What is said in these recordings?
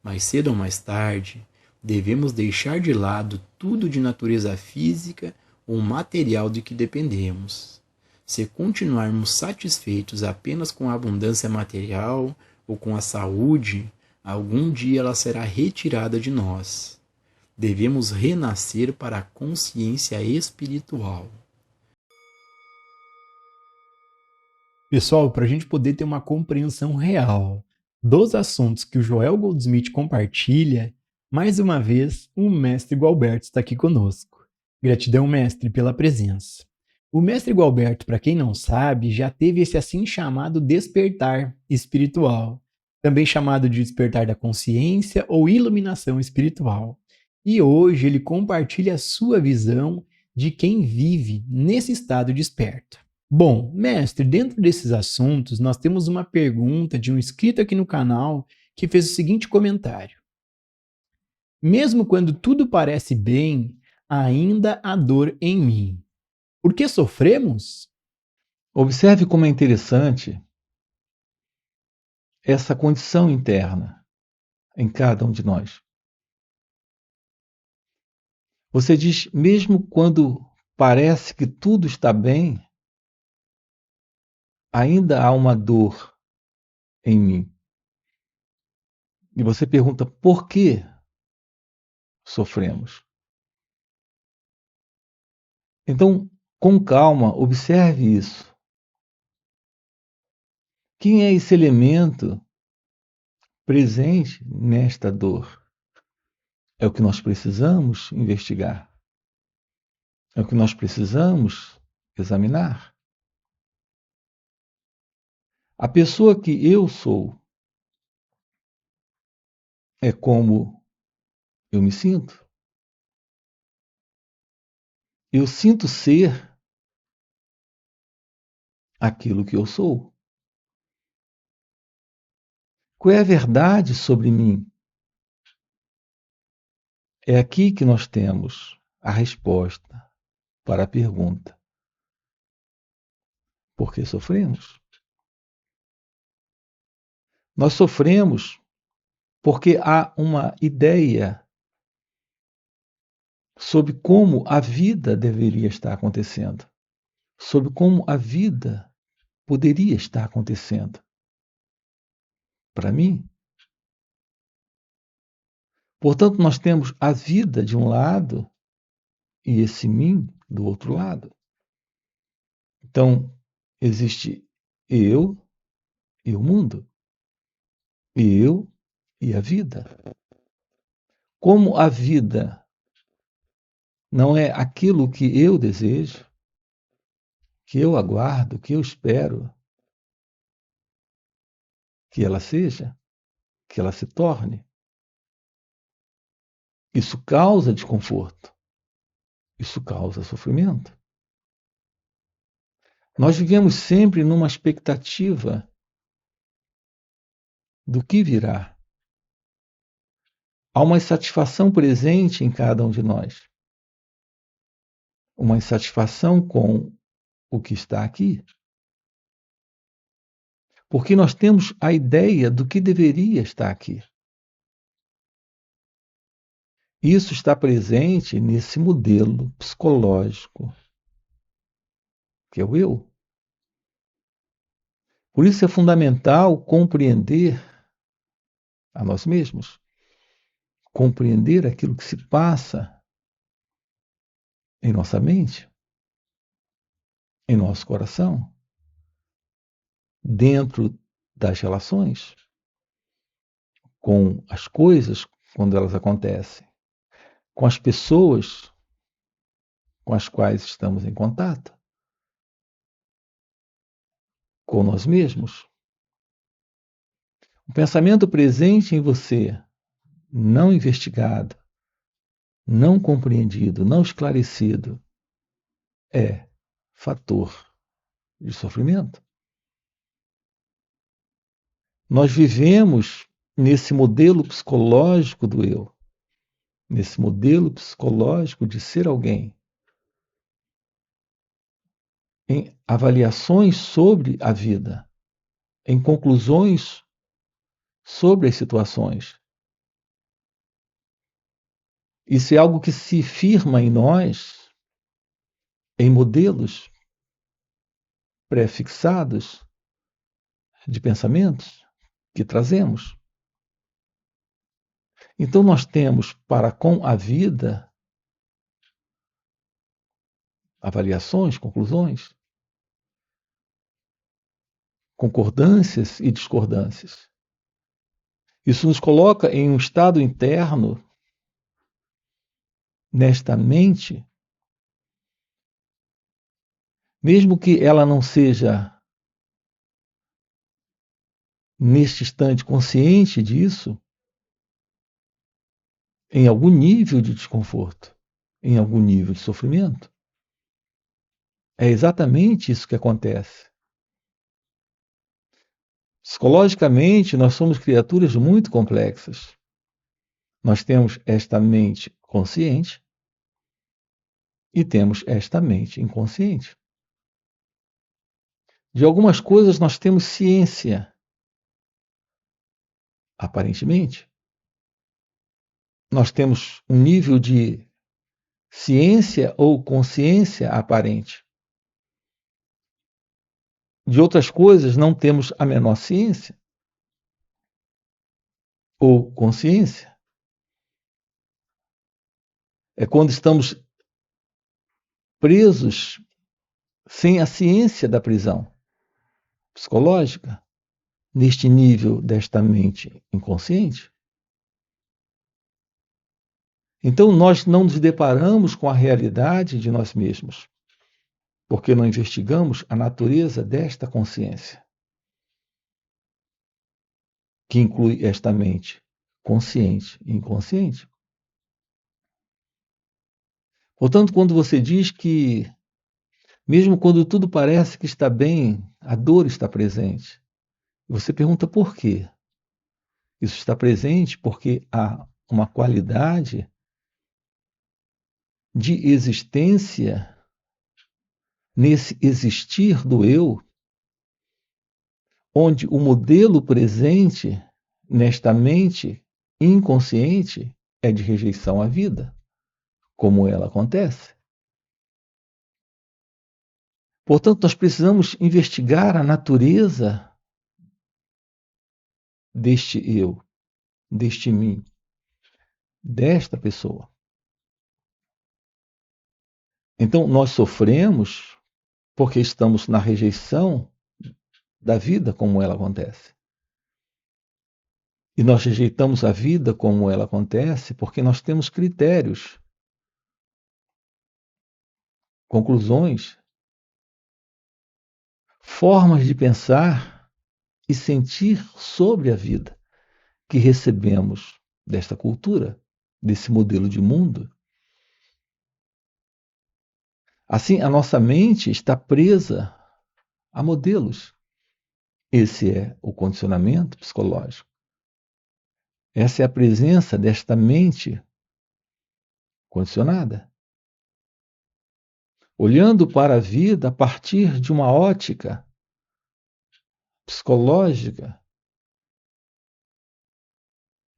Mais cedo ou mais tarde, devemos deixar de lado tudo de natureza física ou material de que dependemos. Se continuarmos satisfeitos apenas com a abundância material ou com a saúde, algum dia ela será retirada de nós. Devemos renascer para a consciência espiritual. Pessoal, para a gente poder ter uma compreensão real dos assuntos que o Joel Goldsmith compartilha, mais uma vez, o mestre Gualberto está aqui conosco. Gratidão, mestre, pela presença. O mestre Gualberto, para quem não sabe, já teve esse assim chamado despertar espiritual, também chamado de despertar da consciência ou iluminação espiritual. E hoje ele compartilha a sua visão de quem vive nesse estado desperto. Bom, mestre, dentro desses assuntos, nós temos uma pergunta de um inscrito aqui no canal que fez o seguinte comentário: mesmo quando tudo parece bem, ainda há dor em mim. Por que sofremos? Observe como é interessante essa condição interna em cada um de nós. Você diz, mesmo quando parece que tudo está bem, ainda há uma dor em mim. E você pergunta, por que sofremos? Então, com calma, observe isso. Quem é esse elemento presente nesta dor? É o que nós precisamos investigar. É o que nós precisamos examinar. A pessoa que eu sou é como eu me sinto. Eu sinto ser aquilo que eu sou. Qual é a verdade sobre mim? É aqui que nós temos a resposta para a pergunta: por que sofremos? Nós sofremos porque há uma ideia sobre como a vida deveria estar acontecendo, sobre como a vida poderia estar acontecendo. Para mim. Portanto, nós temos a vida de um lado e esse mim do outro lado. Então, existe eu e o mundo, eu e a vida. Como a vida não é aquilo que eu desejo, que eu aguardo, que eu espero que ela seja, que ela se torne, isso causa desconforto, isso causa sofrimento. Nós vivemos sempre numa expectativa do que virá. Há uma insatisfação presente em cada um de nós. Uma insatisfação com o que está aqui. Porque nós temos a ideia do que deveria estar aqui. Isso está presente nesse modelo psicológico, que é o eu. Por isso é fundamental compreender a nós mesmos, compreender aquilo que se passa em nossa mente, em nosso coração, dentro das relações, com as coisas quando elas acontecem, com as pessoas com as quais estamos em contato, com nós mesmos. O pensamento presente em você, não investigado, não compreendido, não esclarecido, é fator de sofrimento. Nós vivemos nesse modelo psicológico do eu, nesse modelo psicológico de ser alguém, em avaliações sobre a vida, em conclusões sobre as situações, Isso é algo que se firma em nós, em modelos pré-fixados de pensamentos que trazemos. Então, nós temos para com a vida avaliações, conclusões, concordâncias e discordâncias. Isso nos coloca em um estado interno, nesta mente, mesmo que ela não seja, neste instante, consciente disso, em algum nível de desconforto, em algum nível de sofrimento. É exatamente isso que acontece. Psicologicamente, nós somos criaturas muito complexas. Nós temos esta mente consciente e temos esta mente inconsciente. De algumas coisas nós temos ciência, aparentemente. Nós temos um nível de ciência ou consciência aparente. De outras coisas não temos a menor ciência ou consciência. É quando estamos presos sem a ciência da prisão psicológica, neste nível desta mente inconsciente. Então, nós não nos deparamos com a realidade de nós mesmos, porque não investigamos a natureza desta consciência, que inclui esta mente consciente e inconsciente. Portanto, quando você diz que, mesmo quando tudo parece que está bem, a dor está presente, você pergunta por quê? Isso está presente porque há uma qualidade de existência nesse existir do eu, onde o modelo presente nesta mente inconsciente é de rejeição à vida, como ela acontece. Portanto, nós precisamos investigar a natureza deste eu, deste mim, desta pessoa. Então, nós sofremos porque estamos na rejeição da vida como ela acontece. E nós rejeitamos a vida como ela acontece porque nós temos critérios, conclusões, formas de pensar e sentir sobre a vida que recebemos desta cultura, desse modelo de mundo. Assim, a nossa mente está presa a modelos. Esse é o condicionamento psicológico. Essa é a presença desta mente condicionada. Olhando para a vida a partir de uma ótica psicológica,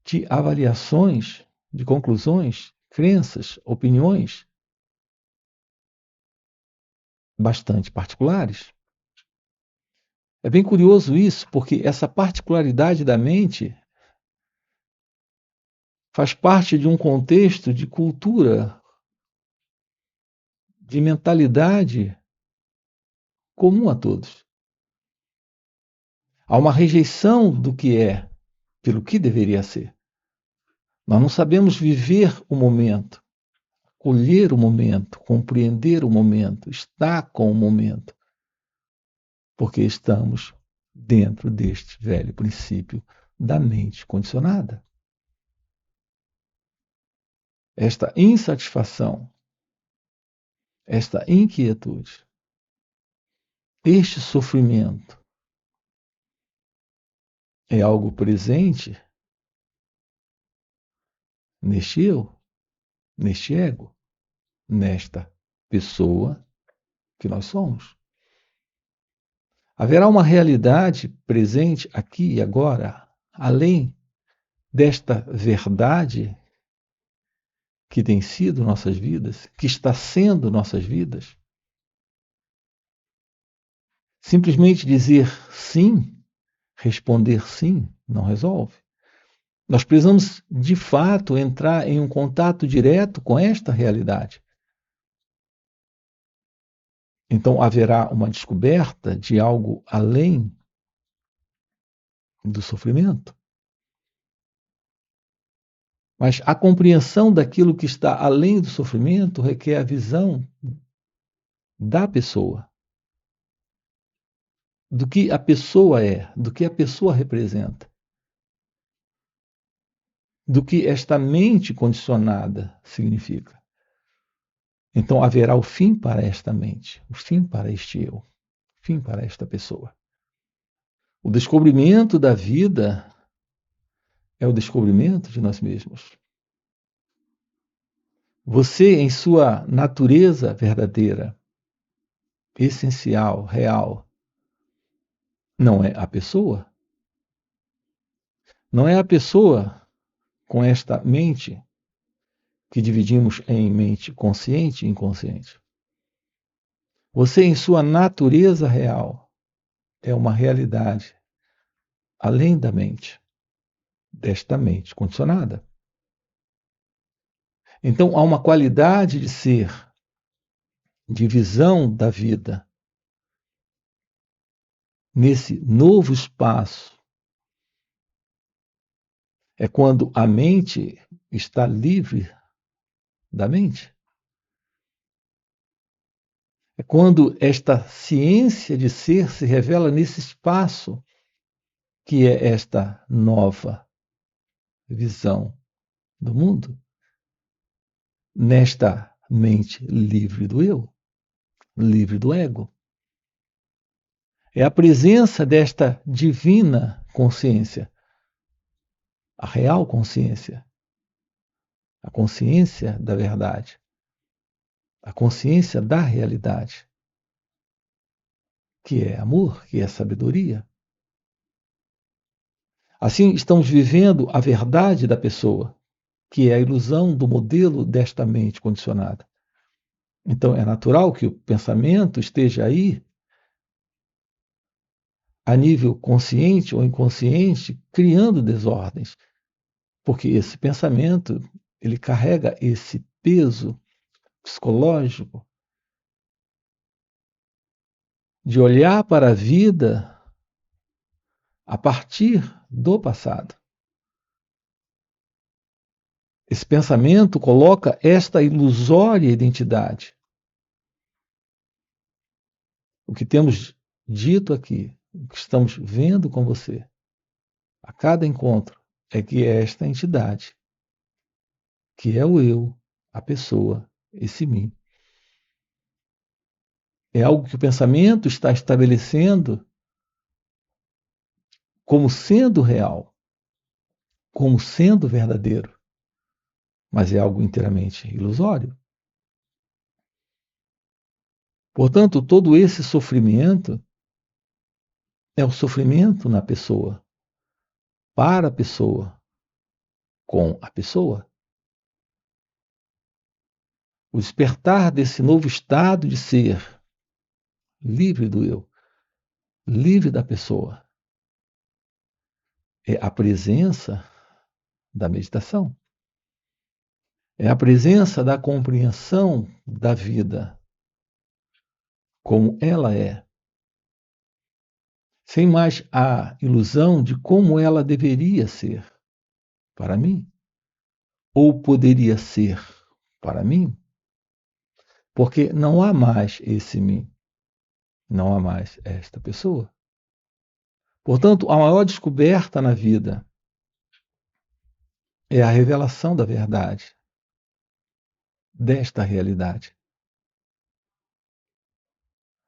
de avaliações, de conclusões, crenças, opiniões bastante particulares. É bem curioso isso, porque essa particularidade da mente faz parte de um contexto de cultura, de mentalidade comum a todos. Há uma rejeição do que é pelo que deveria ser. Nós não sabemos viver o momento, colher o momento, compreender o momento, estar com o momento, porque estamos dentro deste velho princípio da mente condicionada. Esta insatisfação, esta inquietude, este sofrimento é algo presente neste eu, neste ego, nesta pessoa que nós somos. Haverá uma realidade presente aqui e agora, além desta verdade que tem sido nossas vidas, que está sendo nossas vidas. Simplesmente dizer sim, responder sim, não resolve. Nós precisamos, de fato, entrar em um contato direto com esta realidade. Então haverá uma descoberta de algo além do sofrimento. Mas a compreensão daquilo que está além do sofrimento requer a visão da pessoa, do que a pessoa é, do que a pessoa representa, do que esta mente condicionada significa. Então haverá o fim para esta mente, o fim para este eu, o fim para esta pessoa. O descobrimento da vida é o descobrimento de nós mesmos. Você, em sua natureza verdadeira, essencial, real, não é a pessoa? Não é a pessoa com esta mente que dividimos em mente consciente e inconsciente. Você, em sua natureza real, é uma realidade além da mente, desta mente condicionada. Então, há uma qualidade de ser, de visão da vida, nesse novo espaço. É quando a mente está livre da mente. É quando esta ciência de ser se revela nesse espaço que é esta nova visão do mundo, nesta mente livre do eu, livre do ego. É a presença desta divina consciência, a real consciência, a consciência da verdade, a consciência da realidade, que é amor, que é sabedoria. Assim, estamos vivendo a verdade da pessoa, que é a ilusão do modelo desta mente condicionada. Então, é natural que o pensamento esteja aí, a nível consciente ou inconsciente, criando desordens, porque esse pensamento ele carrega esse peso psicológico de olhar para a vida a partir do passado. Esse pensamento coloca esta ilusória identidade. O que temos dito aqui, o que estamos vendo com você, a cada encontro, é que é esta entidade, que é o eu, a pessoa, esse mim. É algo que o pensamento está estabelecendo como sendo real, como sendo verdadeiro, mas é algo inteiramente ilusório. Portanto, todo esse sofrimento é o sofrimento na pessoa, para a pessoa, com a pessoa. O despertar desse novo estado de ser, livre do eu, livre da pessoa, é a presença da meditação. É a presença da compreensão da vida como ela é, sem mais a ilusão de como ela deveria ser para mim, ou poderia ser para mim, porque não há mais esse mim, não há mais esta pessoa. Portanto, a maior descoberta na vida é a revelação da verdade, desta realidade.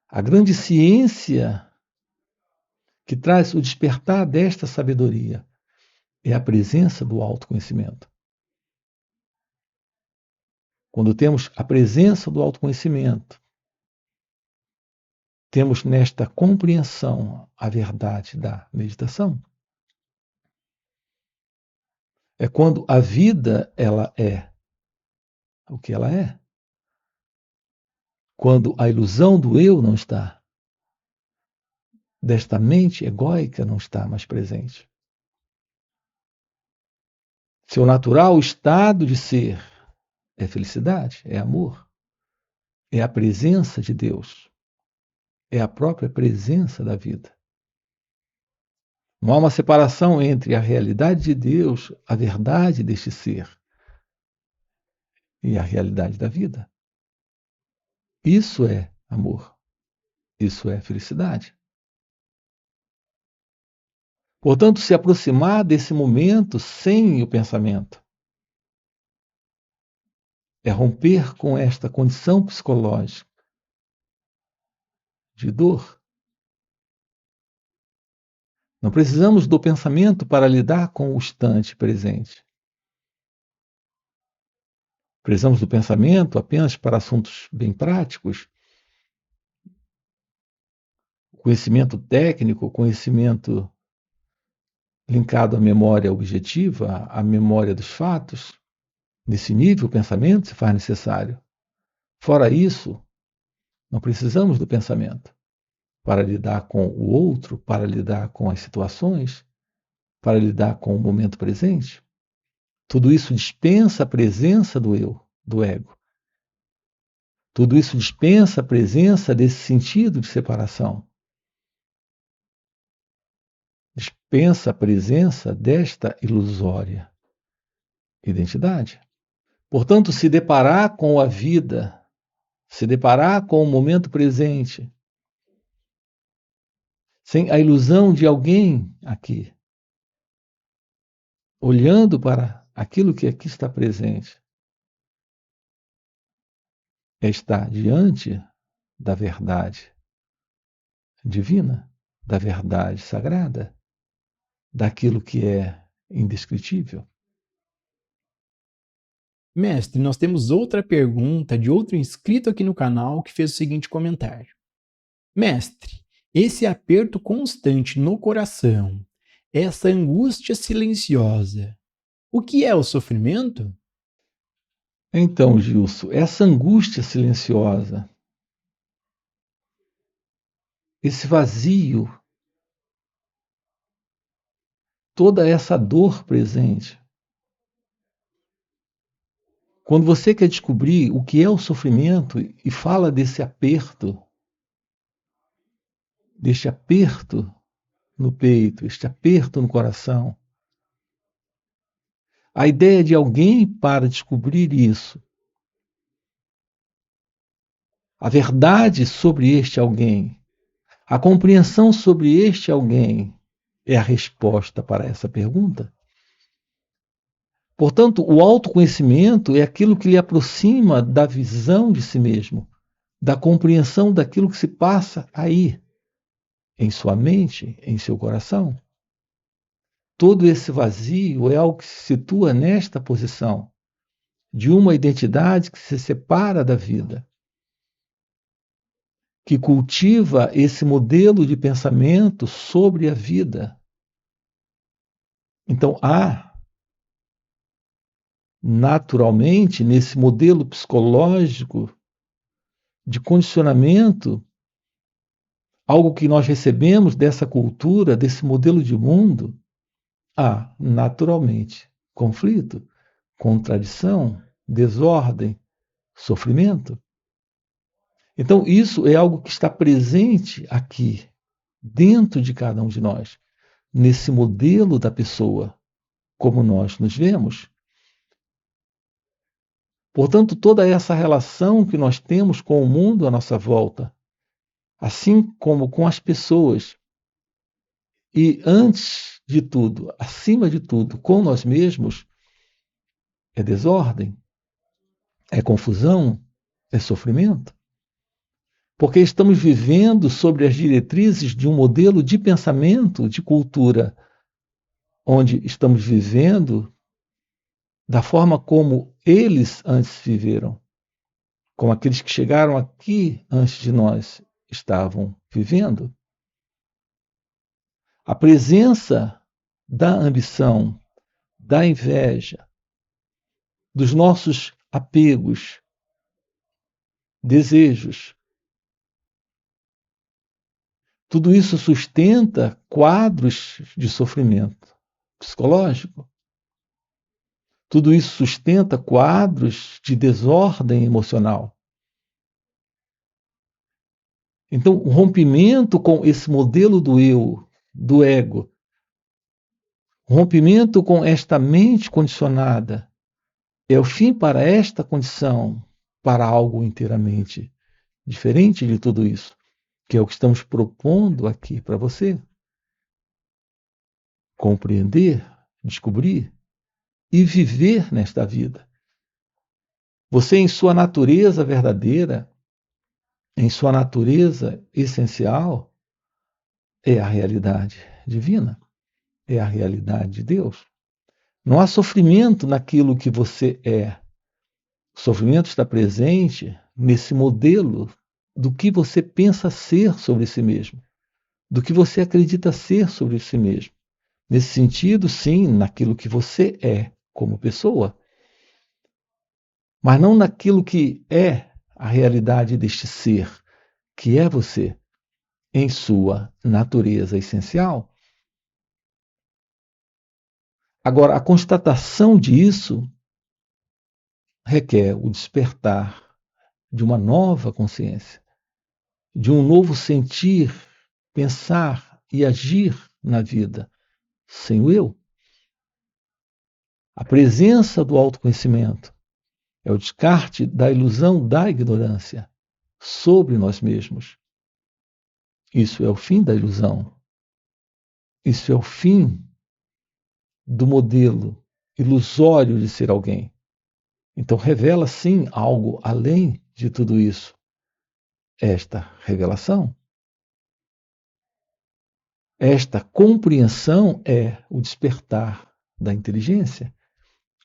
A grande ciência que traz o despertar desta sabedoria é a presença do autoconhecimento. Quando temos a presença do autoconhecimento, temos nesta compreensão a verdade da meditação. É quando a vida ela é o que ela é. Quando a ilusão do eu não está, desta mente egóica não está mais presente. Seu natural estado de ser é felicidade, é amor, é a presença de Deus, é a própria presença da vida. Não há uma separação entre a realidade de Deus, a verdade deste ser, e a realidade da vida. Isso é amor, isso é felicidade. Portanto, se aproximar desse momento sem o pensamento é romper com esta condição psicológica de dor. Não precisamos do pensamento para lidar com o instante presente. Precisamos do pensamento apenas para assuntos bem práticos, conhecimento técnico, conhecimento linkado à memória objetiva, à memória dos fatos. Nesse nível, o pensamento se faz necessário. Fora isso, não precisamos do pensamento para lidar com o outro, para lidar com as situações, para lidar com o momento presente. Tudo isso dispensa a presença do eu, do ego. Tudo isso dispensa a presença desse sentido de separação. Dispensa a presença desta ilusória identidade. Portanto, se deparar com a vida, se deparar com o momento presente, sem a ilusão de alguém aqui, olhando para aquilo que aqui está presente, é estar diante da verdade divina, da verdade sagrada, daquilo que é indescritível. Mestre, nós temos outra pergunta de outro inscrito aqui no canal que fez o seguinte comentário. Mestre, esse aperto constante no coração, essa angústia silenciosa, o que é o sofrimento? Então, Gilson, essa angústia silenciosa, esse vazio, toda essa dor presente, quando você quer descobrir o que é o sofrimento e fala desse aperto no peito, este aperto no coração, a ideia de alguém para descobrir isso, a verdade sobre este alguém, a compreensão sobre este alguém é a resposta para essa pergunta. Portanto, o autoconhecimento é aquilo que lhe aproxima da visão de si mesmo, da compreensão daquilo que se passa aí, em sua mente, em seu coração. Todo esse vazio é algo que se situa nesta posição, de uma identidade que se separa da vida, que cultiva esse modelo de pensamento sobre a vida. Então, há, naturalmente, nesse modelo psicológico de condicionamento, algo que nós recebemos dessa cultura, desse modelo de mundo, há, naturalmente, conflito, contradição, desordem, sofrimento. Então, isso é algo que está presente aqui, dentro de cada um de nós, nesse modelo da pessoa, como nós nos vemos. Portanto, toda essa relação que nós temos com o mundo à nossa volta, assim como com as pessoas, e antes de tudo, acima de tudo, com nós mesmos, é desordem, é confusão, é sofrimento. Porque estamos vivendo sobre as diretrizes de um modelo de pensamento, de cultura, onde estamos vivendo da forma como eles antes viveram, como aqueles que chegaram aqui antes de nós estavam vivendo. A presença da ambição, da inveja, dos nossos apegos, desejos. Tudo isso sustenta quadros de sofrimento psicológico. Tudo isso sustenta quadros de desordem emocional. Então, o rompimento com esse modelo do eu, do ego, o rompimento com esta mente condicionada, é o fim para esta condição, para algo inteiramente diferente de tudo isso, que é o que estamos propondo aqui para você. Compreender, descobrir e viver nesta vida. Você, em sua natureza verdadeira, em sua natureza essencial, é a realidade divina, é a realidade de Deus. Não há sofrimento naquilo que você é. O sofrimento está presente nesse modelo do que você pensa ser sobre si mesmo, do que você acredita ser sobre si mesmo. Nesse sentido, sim, naquilo que você é como pessoa, mas não naquilo que é a realidade deste ser, que é você, em sua natureza essencial. Agora, a constatação disso requer o despertar de uma nova consciência, de um novo sentir, pensar e agir na vida, sem o eu. A presença do autoconhecimento é o descarte da ilusão da ignorância sobre nós mesmos. Isso é o fim da ilusão. Isso é o fim do modelo ilusório de ser alguém. Então revela sim algo além de tudo isso. Esta revelação, esta compreensão é o despertar da inteligência,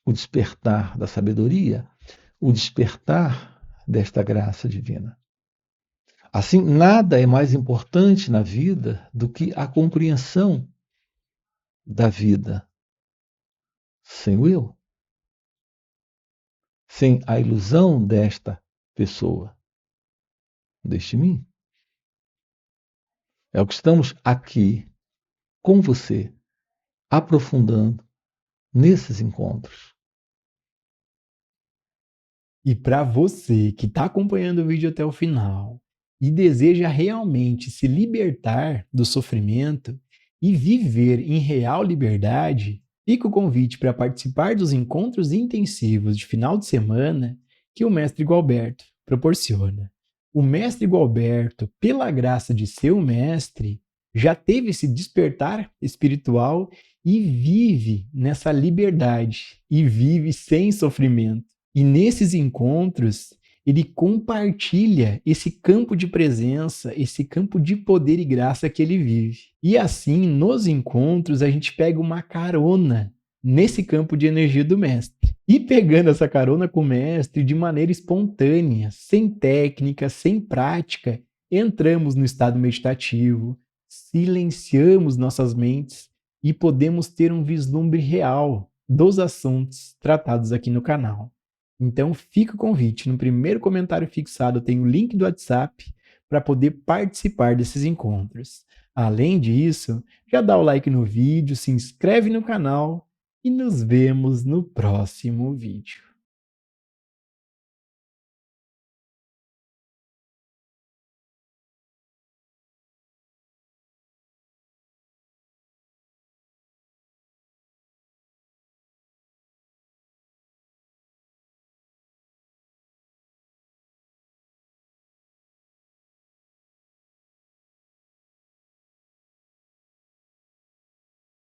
o despertar da sabedoria, o despertar desta graça divina. Assim, nada é mais importante na vida do que a compreensão da vida sem o eu, sem a ilusão desta pessoa, deste mim. É o que estamos aqui com você, aprofundando nesses encontros. E para você que está acompanhando o vídeo até o final e deseja realmente se libertar do sofrimento e viver em real liberdade, fica o convite para participar dos encontros intensivos de final de semana que o Mestre Gualberto proporciona. O Mestre Gualberto, pela graça de seu mestre, já teve esse despertar espiritual e vive nessa liberdade e vive sem sofrimento. E nesses encontros, ele compartilha esse campo de presença, esse campo de poder e graça que ele vive. E assim, nos encontros, a gente pega uma carona nesse campo de energia do mestre. E pegando essa carona com o mestre de maneira espontânea, sem técnica, sem prática, entramos no estado meditativo, silenciamos nossas mentes e podemos ter um vislumbre real dos assuntos tratados aqui no canal. Então fica o convite, no primeiro comentário fixado tem o link do WhatsApp para poder participar desses encontros. Além disso, já dá o like no vídeo, se inscreve no canal e nos vemos no próximo vídeo.